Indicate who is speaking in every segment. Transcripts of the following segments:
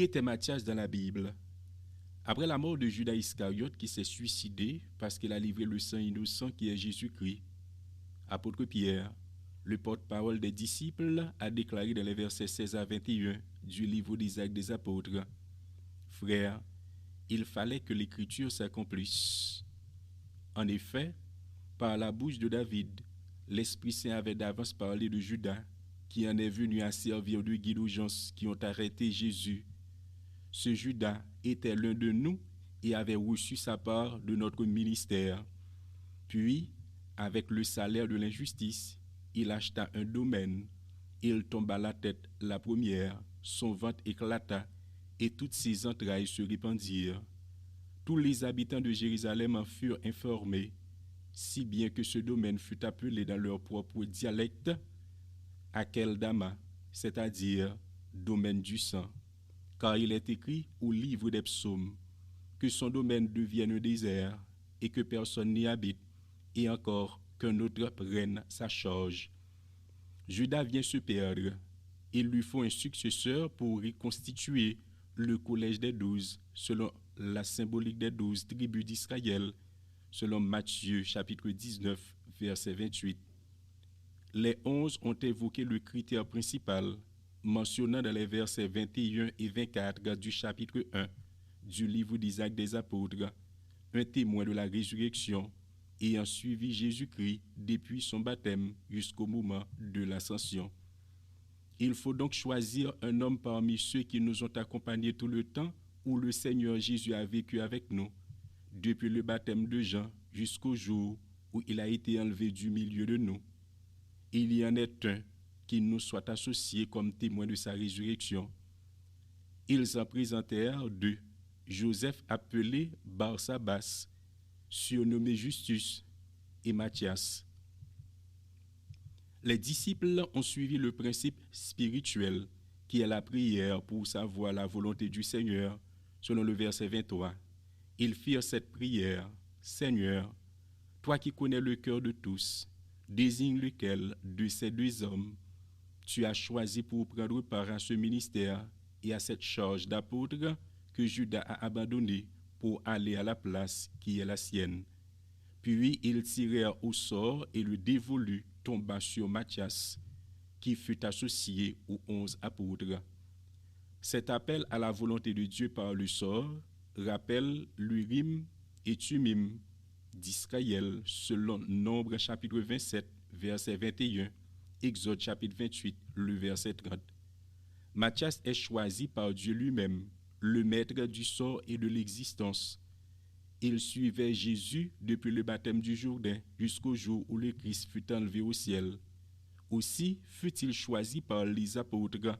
Speaker 1: Qui était Matthias dans la Bible? Après la mort de Judas Iscariote qui s'est suicidé parce qu'il a livré le sang innocent qui est Jésus-Christ, apôtre Pierre, le porte-parole des disciples, a déclaré dans les versets 16 à 21 du livre des Actes des Apôtres: Frères, il fallait que l'Écriture s'accomplisse. En effet, par la bouche de David, l'Esprit Saint avait d'avance parlé de Judas, qui en est venu à servir de guide aux gens qui ont arrêté Jésus. Ce Judas était l'un de nous et avait reçu sa part de notre ministère. Puis, avec le salaire de l'injustice, il acheta un domaine. Il tomba la tête la première, son ventre éclata, et toutes ses entrailles se répandirent. Tous les habitants de Jérusalem en furent informés, si bien que ce domaine fut appelé dans leur propre dialecte Akeldama, c'est-à-dire domaine du sang. Car il est écrit au livre des psaumes que son domaine devienne un désert et que personne n'y habite, et encore qu'un autre prenne sa charge. Judas vient se perdre. Il lui faut un successeur pour reconstituer le collège des 12, selon la symbolique des 12 tribus d'Israël, selon Matthieu chapitre 19, verset 28. Les 11 ont évoqué le critère principal, mentionnant dans les versets 21 et 24 du chapitre 1 du livre des Actes des Apôtres, un témoin de la résurrection ayant suivi Jésus-Christ depuis son baptême jusqu'au moment de l'ascension. Il faut donc choisir un homme parmi ceux qui nous ont accompagnés tout le temps où le Seigneur Jésus a vécu avec nous, depuis le baptême de Jean jusqu'au jour où il a été enlevé du milieu de nous. Il y en est un qui nous soit associé comme témoin de sa résurrection. Ils en présentèrent deux, Joseph appelé Barsabas, surnommé Justus, et Matthias. Les disciples ont suivi le principe spirituel qui est la prière pour savoir la volonté du Seigneur, selon le verset 23. Ils firent cette prière: Seigneur, toi qui connais le cœur de tous, désigne lequel de ces deux hommes tu as choisi pour prendre part à ce ministère et à cette charge d'apôtre que Judas a abandonné pour aller à la place qui est la sienne. Puis ils tirèrent au sort et le dévolu tomba sur Matthias, qui fut associé aux 11 apôtres. Cet appel à la volonté de Dieu par le sort rappelle l'Urim et Tumim d'Israël selon Nombre chapitre 27, verset 21, Exode chapitre 28, le verset 30. Matthias est choisi par Dieu lui-même, le maître du sort et de l'existence. Il suivait Jésus depuis le baptême du Jourdain jusqu'au jour où le Christ fut enlevé au ciel. Aussi fut-il choisi par les apôtres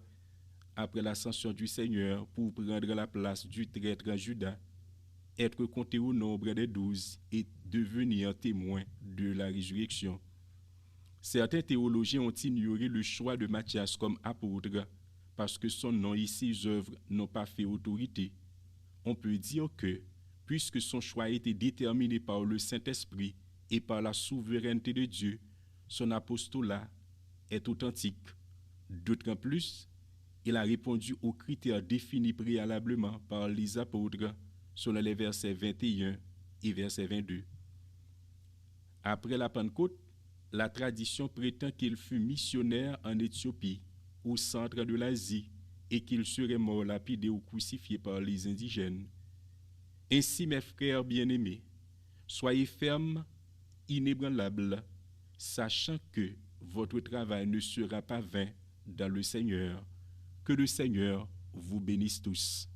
Speaker 1: après l'ascension du Seigneur pour prendre la place du traître Judas, être compté au nombre des 12 et devenir témoin de la résurrection. Certains théologiens ont ignoré le choix de Matthias comme apôtre parce que son nom et ses œuvres n'ont pas fait autorité. On peut dire que, puisque son choix a été déterminé par le Saint-Esprit et par la souveraineté de Dieu, son apostolat est authentique. D'autant plus, il a répondu aux critères définis préalablement par les apôtres selon les versets 21 et verset 22. Après la Pentecôte, la tradition prétend qu'il fut missionnaire en Éthiopie, au centre de l'Asie, et qu'il serait mort lapidé ou crucifié par les indigènes. Ainsi, mes frères bien-aimés, soyez fermes, inébranlables, sachant que votre travail ne sera pas vain dans le Seigneur. Que le Seigneur vous bénisse tous.